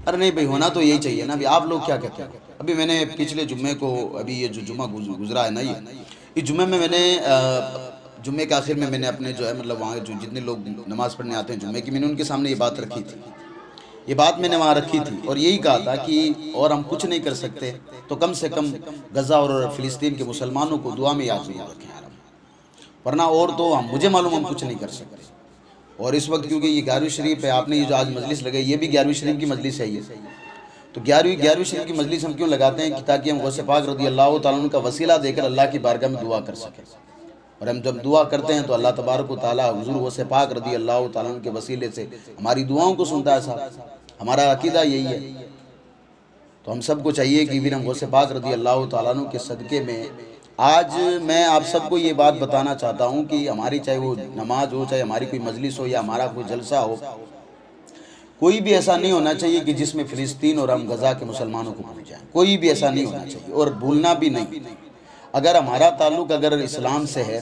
अरे नहीं भाई, होना तो यही चाहिए ना। अभी आप लोग क्या कहते हैं? अभी मैंने पिछले जुम्मे को, अभी ये जो जुम्मा गुजरा है ना, ये जुम्मे में मैंने जुम्मे के आखिर में मैंने अपने जो है मतलब वहाँ जो जितने लोग नमाज़ पढ़ने आते हैं जुम्मे की, मैंने उनके सामने ये बात रखी थी। ये बात मैंने वहाँ रखी थी और यही कहा था कि और हम कुछ नहीं कर सकते तो कम से कम गज़ा और फ़िलिस्तीन के मुसलमानों को दुआ में याद ज़रूर रखें यार, वरना और तो हम मुझे मालूम हम कुछ नहीं कर सकते। और इस वक्त क्योंकि ये 11वीं शरीफ है, आपने ये जो आज मजलिस लगाई ये भी 11वीं शरीफ की मजलिस है। ये तो 11वीं शरीफ की मजलिस हम क्यों लगाते हैं कि ताकि हम गौसे पाक रज़ी अल्लाह तआला अन्हु का वसीला देकर अल्लाह की बारगाह में दुआ कर सकें। और हम जब दुआ करते हैं तो अल्लाह तबारक व तआला हुज़ूर गौसे पाक रज़ी अल्लाह तआला अन्हु के वसीले से हमारी दुआओं को सुनता है साहब। हमारा अकीदा यही है। तो हम सबको चाहिए कि फिर हम गौसे पाक रज़ी अल्लाह तआला अन्हु के सदक़े में आज मैं आप सबको ये बात बताना चाहता हूँ कि हमारी चाहे वो नमाज हो, चाहे हमारी कोई मजलिस हो या हमारा कोई जलसा हो, कोई भी ऐसा नहीं होना चाहिए कि जिसमें फ़िलिस्तीन और हम गज़ा के मुसलमानों को भूल जाएं। कोई भी ऐसा नहीं होना चाहिए और भूलना भी नहीं। अगर हमारा ताल्लुक़ अगर इस्लाम से है,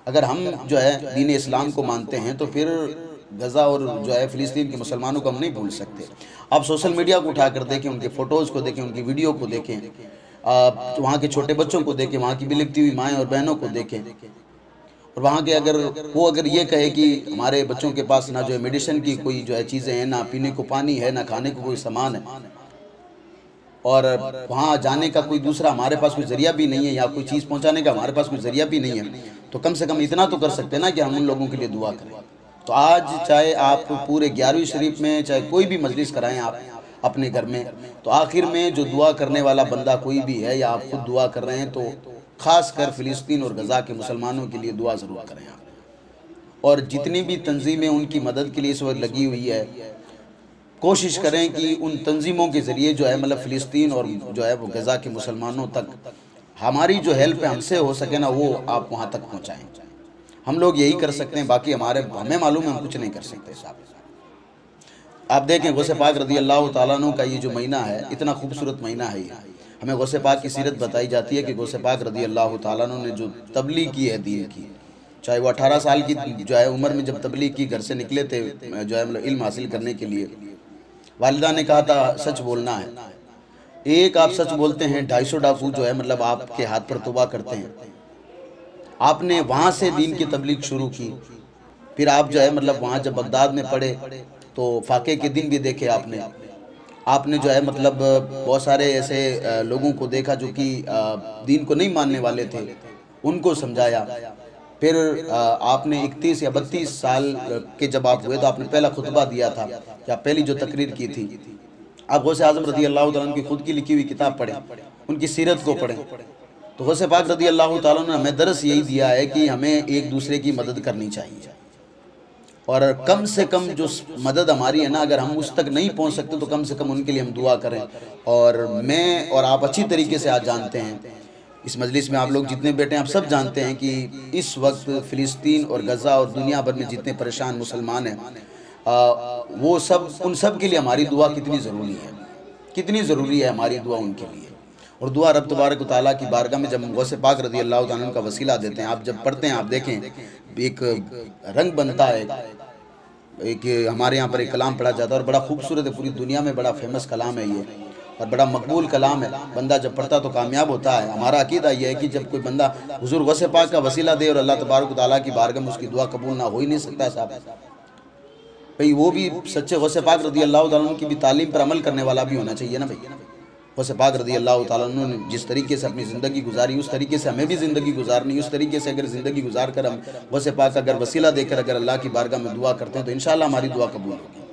अगर हम जो है दीन इस्लाम को मानते हैं तो फिर गज़ा और जो है फ़िलिस्तीन के मुसलमानों को हम नहीं भूल सकते। आप सोशल मीडिया को उठा कर देखें, उनके फ़ोटोज़ को देखें, उनकी वीडियो को देखें, वहाँ के छोटे बच्चों को देखें, वहाँ की बिलखती हुई माएँ और बहनों को देखें। और वहाँ के अगर ये कहे कि हमारे बच्चों के पास ना जो है मेडिसिन की कोई जो है चीज़ें हैं, ना पीने को पानी है, ना खाने को कोई सामान है, और वहाँ जाने का कोई दूसरा हमारे पास कोई ज़रिया भी नहीं है या कोई चीज़ पहुँचाने का हमारे पास कोई ज़रिया भी नहीं है, तो कम से कम इतना तो कर सकते हैं ना कि हम उन लोगों के लिए दुआ करें। तो आज चाहे आप पूरे 11वीं शरीफ में चाहे कोई भी मजलिस कराएं आप अपने घर में, तो आखिर में जो दुआ करने वाला बंदा कोई भी है या आप खुद दुआ कर रहे हैं, तो ख़ास कर फ़िलिस्तीन और गज़ा के मुसलमानों के लिए दुआ ज़रूर करें आप। और जितनी भी तंजीमें उनकी मदद के लिए इस वक्त लगी हुई है, कोशिश करें कि उन तंजीमों के ज़रिए जो है मतलब फ़िलिस्तीन और जो है वो गज़ा के मुसलमानों तक हमारी जो हेल्प हमसे हो सके ना, वो आप वहाँ तक पहुँचाएँ। हम लोग यही कर सकते हैं, बाकी हमें मालूम है हम कुछ नहीं कर सकते साहब। आप देखें गौसे पाक रज़ी अल्लाह तआला अन्हु का ये जो महीना है, इतना खूबसूरत महीना है ये। हमें गौसे पाक की सीरत बताई जाती है कि गौसे पाक रज़ी अल्लाह तआला अन्हु ने जो तबलीग की है दीन की, चाहे वो 18 साल की जो है उम्र में जब तबलीग की, घर से निकले थे जो है मतलब इल्म हासिल करने के लिए, वालिदा ने कहा था सच बोलना है। एक आप सच बोलते हैं, 250 डाकू जो है मतलब आपके हाथ पर तौबा करते हैं। आपने वहाँ से दीन की तबलीग शुरू की, फिर आप जो है मतलब वहाँ जब बगदाद में पढ़े तो फाके के दिन भी देखे आपने जो है मतलब बहुत सारे ऐसे लोगों को देखा जो कि दीन को नहीं मानने वाले थे, उनको समझाया। फिर आपने 31 या 32 साल के जब आप हुए तो आपने पहला खुतबा दिया था या पहली जो तकरीर की थी। आप गौसे आज़म रज़ी अल्लाह तआला की खुद की लिखी हुई किताब पढ़ें, उनकी सीरत को पढ़ें। तो गौसे पाक रज़ी अल्लाह तआला ने हमें दरस यही दिया है कि हमें एक दूसरे की मदद करनी चाहिए, और कम से कम जो मदद हमारी है ना, अगर हम उस तक नहीं पहुंच सकते तो कम से कम उनके लिए हम दुआ करें। और मैं और आप अच्छी तरीके से आज जानते हैं, इस मजलिस में आप लोग जितने बैठे हैं आप सब जानते हैं कि इस वक्त फ़िलिस्तीन और गज़ा और दुनिया भर में जितने परेशान मुसलमान हैं, वो सब उन सब के लिए हमारी दुआ कितनी ज़रूरी है, कितनी ज़रूरी है हमारी दुआ उनके लिए। और दुआ रब तबारक व तआला की बारगाह में जब हम गौसे पाक रज़ी अल्लाह तआला अन्हु का वसीला देते हैं, आप जब पढ़ते हैं आप देखें एक रंग बनता है। एक हमारे यहाँ पर एक कलाम पढ़ा जाता है और बड़ा खूबसूरत है, पूरी दुनिया में बड़ा फेमस कलाम है ये और बड़ा मकबूल कलाम है। बंदा जब पढ़ता तो कामयाब होता है। हमारा अकीदा ये है कि जब कोई बंदा हुज़ूर गौसे पाक का वसीला दे और अल्लाह तबारक व तआला की बारगाह में उसकी दुआ कबूल ना हो ही नहीं सकता साहब। भाई वो भी सच्चे गौसे पाक रज़ी अल्लाह तआला अन्हु की भी तालीम पर अमल करने वाला भी होना चाहिए ना भाई। गौसे पाक रज़ी अल्लाह तआला अन्हु ने जिस तरीके से अपनी ज़िंदगी गुजारी, उस तरीके से हमें भी ज़िंदगी गुजारनी। उस तरीके से अगर ज़िंदगी गुजार कर हम गौसे पाक अगर वसीला देकर अगर अल्लाह की बारगाह में दुआ करते हैं तो इंशाअल्लाह हमारी दुआ कबूल होगी।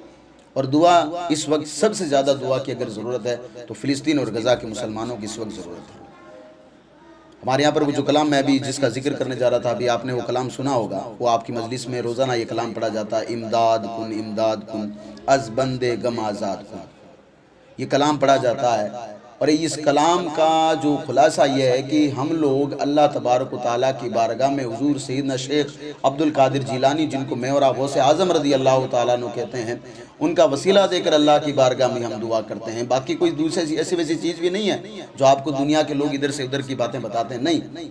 और दुआ इस वक्त सबसे ज़्यादा दुआ की अगर ज़रूरत है तो फ़िलिस्तीन और गज़ा के मुसलमानों की इस वक्त ज़रूरत है। हमारे यहाँ पर वो जो कलाम मैं अभी जिसका जिक्र करने जा रहा था, अभी आपने वो कलाम सुना होगा, वो आपकी मजलिस में रोज़ाना ये कलाम पढ़ा जाता है, इमदाद कुन अज़ बंदे गम आज़ाद कुन। ये कलाम पढ़ा जाता है और इस कलाम का जो खुलासा ये है कि हम लोग अल्लाह तबारक व तआला की बारगाह में हुज़ूर सैयदना शेख अब्दुल कादिर जीलानी, जिनको मैं और आप गौसे आज़म रज़ी अल्लाह तआला अन्हु कहते हैं, उनका वसीला देकर अल्लाह की बारगाह में हम दुआ करते हैं। बाकी कोई दूसरी ऐसी वैसी चीज़ भी नहीं है जो आपको दुनिया के लोग इधर से उधर की बातें बताते हैं, नहीं।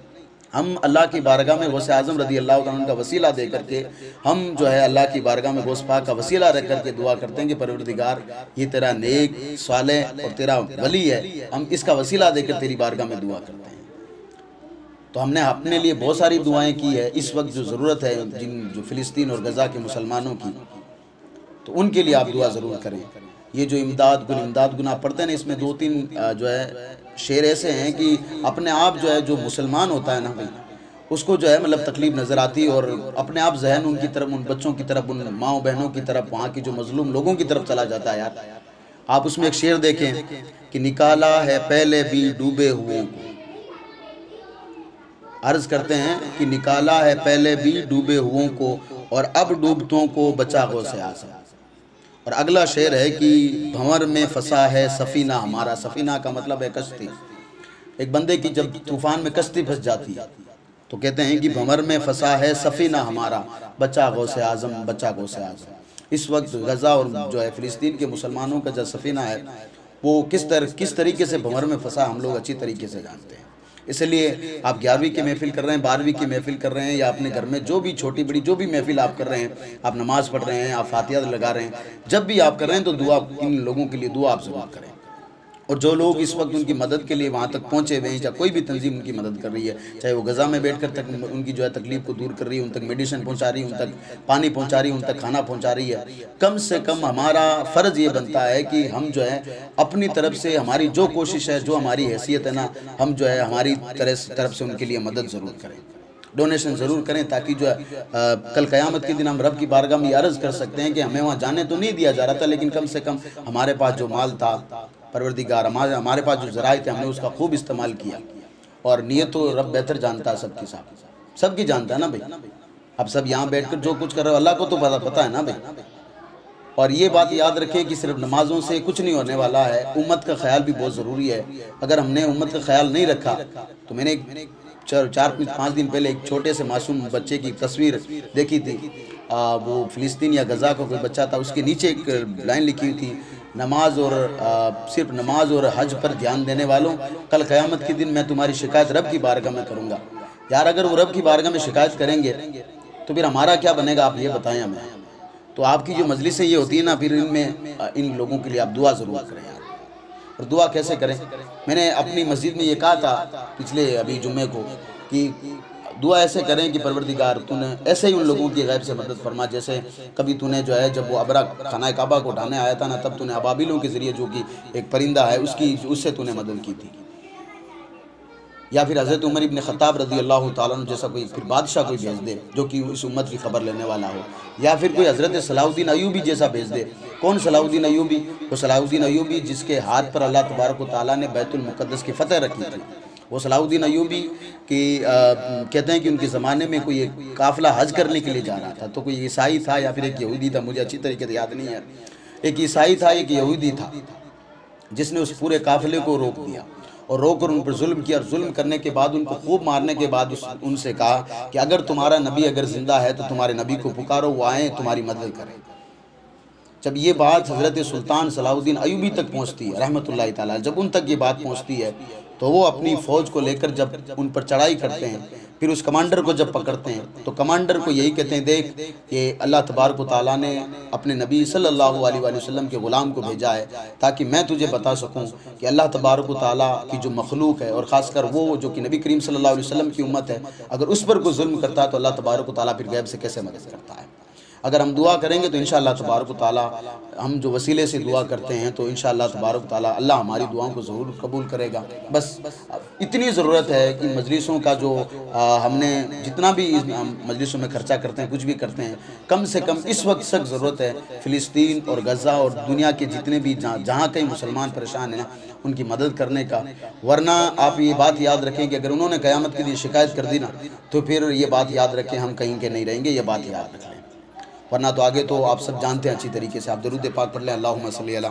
हम अल्लाह की बारगाह में गौसे आज़म रज़ी अल्लाह तआला अन्हु का वसीला दे करके हम जो है अल्लाह की बारगाह में गौस पाक का वसीला रख करके दुआ करते हैं कि परवरदिगार ये तेरा नेक सालेह और तेरा वली है, हम इसका वसीला देकर तेरी बारगाह में दुआ करते हैं। तो हमने अपने लिए बहुत सारी दुआएं की है। इस वक्त जो ज़रूरत है जो फ़िलिस्तीन और गज़ा के मुसलमानों की, तो उनके लिए आप दुआ ज़रूर करें। ये जो इमदाद गुन आप पढ़ते हैं ना, इसमें 2-3 जो है शेर ऐसे हैं कि अपने आप जो है जो मुसलमान होता है ना भाई, उसको जो है मतलब तकलीफ़ नज़र आती है और अपने आप जहन उनकी तरफ, उन बच्चों की तरफ, उन माओ बहनों की तरफ, वहाँ की जो मजलूम लोगों की तरफ चला जाता है यार। आप उसमें एक शेर देखें कि निकाला है पहले भी डूबे हुओं को, अर्ज़ करते हैं कि निकाला है पहले भी डूबे हुओं को और अब डूबतों को बचा गौसे आज़म। और अगला शेर है कि भंवर में फंसा है सफ़ीना हमारा। सफ़ीना का मतलब है कश्ती। एक बंदे की जब तूफ़ान में कश्ती फंस जाती है तो कहते हैं कि भंवर में फंसा है सफ़ीना हमारा, बचा गौसे आज़म, बचा गौसे आज़म। इस वक्त गज़ा और जो है फ़िलिस्तीन के मुसलमानों का जो सफ़ीना है वो किस तरीके से भंवर में फंसा हम लोग अच्छी तरीके से जानते हैं। इसलिए आप 11वीं की महफ़िल कर रहे हैं, 12वीं की महफ़िल कर रहे हैं, या अपने घर में जो भी छोटी बड़ी जो भी महफ़िल आप कर रहे हैं, आप नमाज़ पढ़ रहे हैं, आप फातिहा लगा रहे हैं, जब भी आप कर रहे हैं तो दुआ, इन लोगों के लिए दुआ आप ज़रूर करें। और जो लोग इस वक्त उनकी मदद के लिए वहाँ तक पहुँचे हुए हैं, चाहे कोई भी तंजीम उनकी मदद कर रही है, चाहे वो गज़ा में बैठ कर तक उनकी जो है तकलीफ़ को दूर कर रही है, उन तक मेडिसिन पहुँचा रही है, उन तक पानी पहुँचा रही है, उन तक खाना पहुँचा रही है, कम से कम हमारा फ़र्ज़ ये बनता है कि हम जो है अपनी तरफ से, हमारी जो कोशिश है, जो हमारी हैसियत है ना, हम जो है हमारी तरफ से उनके लिए मदद ज़रूर करें, डोनेशन ज़रूर करें, ताकि जो है कल क़यामत के दिन हम रब की बारगाह में अर्ज़ कर सकते हैं कि हमें वहाँ जाने तो नहीं दिया जा रहा था, लेकिन कम से कम हमारे पास जो माल था, परवरदिगार हमारे पास जो ज़राए थे, हमने उसका खूब इस्तेमाल किया। और नियत तो रब बेहतर जानता है सबकी, सबकी जानता है ना भाई। अब सब यहाँ बैठकर जो कुछ कर रहे हो अल्लाह को तो पता है ना भाई। और ये बात याद रखें कि सिर्फ नमाज़ों से कुछ नहीं होने वाला है, उम्मत का ख्याल भी बहुत ज़रूरी है। अगर हमने उम्मत का ख्याल नहीं रखा, तो मैंने 4-5 दिन पहले एक छोटे से मासूम बच्चे की तस्वीर देखी थी। वो फ़िलिस्तीन या गज़ा का कोई बच्चा था, उसके नीचे एक लाइन लिखी हुई थी, नमाज और सिर्फ नमाज और हज पर ध्यान देने वालों, कल क़यामत के दिन मैं तुम्हारी शिकायत रब की बारगाह में करूँगा। यार अगर वो रब की बारगाह में शिकायत करेंगे तो फिर हमारा क्या बनेगा, आप ये बताएं हमें। तो आपकी जो मजलिसें ये होती है ना, फिर इनमें इन लोगों के लिए आप दुआ ज़रूर करें यार। और दुआ कैसे करें, मैंने अपनी मस्जिद में ये कहा था पिछले अभी जुम्मे को कि दुआ ऐसे करें कि परवरदिगार तूने ऐसे ही उन लोगों की गैब से मदद फरमा, जैसे कभी तूने जो है जब वो अबरा खाना काबा को उठाने आया था ना, तब तूने अबाबिलों के ज़रिए, जो कि एक परिंदा है, उससे तूने मदद की थी। या फिर हज़रत उमर इब्न ख़त्ताब रज़ी अल्लाह ताला अन्हु जैसा कोई फिर बादशाह कोई भेज दे जो कि इस उम्मत की खबर लेने वाला हो, या फिर कोई हज़रत सलाहुद्दीन अय्यूबी जैसा भेज दे। कौन सलाहुद्दीन अय्यूबी? वो सलाहुद्दीन अय्यूबी जिसके हाथ पर अल्लाह तबारक व तआला ने बैतुल मुक़द्दस की फ़तह रखी थी। वो सलाहुद्दीन अय्यूबी की कहते हैं कि उनके ज़माने में कोई एक काफ़िला हज करने के लिए जा रहा था, तो कोई ईसाई था या फिर एक यहूदी था, मुझे अच्छी तरीके से याद नहीं है। एक ईसाई था, एक यहूदी था, जिसने उस पूरे काफ़िले को रोक दिया और रोककर उन पर जुल्म किया। और जुल्म करने के बाद, उनको खूब मारने के बाद उनसे कहा कि अगर तुम्हारा नबी अगर ज़िंदा है तो तुम्हारे नबी को पुकारो, वो आएँ तुम्हारी मदद करें। जब ये बात हज़रत सुल्तान सलाहुद्दीन अय्यूबी तक पहुँचती है रहमतुल्लाहि ताला, जब उन तक ये बात पहुँचती है तो वो अपनी फ़ौज को लेकर जब उन पर चढ़ाई करते हैं, फिर उस कमांडर को जब पकड़ते हैं तो कमांडर को यही कहते हैं, देख ये अल्लाह तबारक व तआला ने अपने नबी सल्लल्लाहु अलैहि वसल्लम के ग़ुलाम को भेजा है ताकि मैं तुझे बता सकूं कि अल्लाह तबारक व तआला की जो मखलूक है, और ख़ासकर वो जो कि नबी करीम सल्लल्लाहु अलैहि वसल्लम की उम्मत है, अगर उस पर कोई जुल्म करता है तो अल्लाह तबारक व तआला फिर गैब से कैसे मदद करता है। अगर हम दुआ करेंगे तो इंशाअल्लाह तबारक व तआला, हम जो वसीले से दुआ करते हैं तो इंशाअल्लाह तबारक व तआला अल्लाह हमारी दुआओं को ज़रूर कबूल करेगा। बस इतनी ज़रूरत है कि मजलिसों का जो हमने जितना भी इस मजलिसों में खर्चा करते हैं, कुछ भी करते हैं, कम से कम इस वक्त सख्त ज़रूरत है फ़िलिस्तीन और गज़ा और दुनिया के जितने भी जहाँ कहीं मुसलमान परेशान हैं उनकी मदद करने का। वरना आप ये बात याद रखें कि अगर उन्होंने क़यामत के लिए शिकायत कर दी ना, तो फिर ये बात याद रखें हम कहीं के नहीं रहेंगे, ये बात याद रख लें। वरना तो आगे तो आप सब जानते हैं अच्छी तरीके से। आप दरूद पाक पढ़ लें, अल्लाहुम्मा सल्ली अला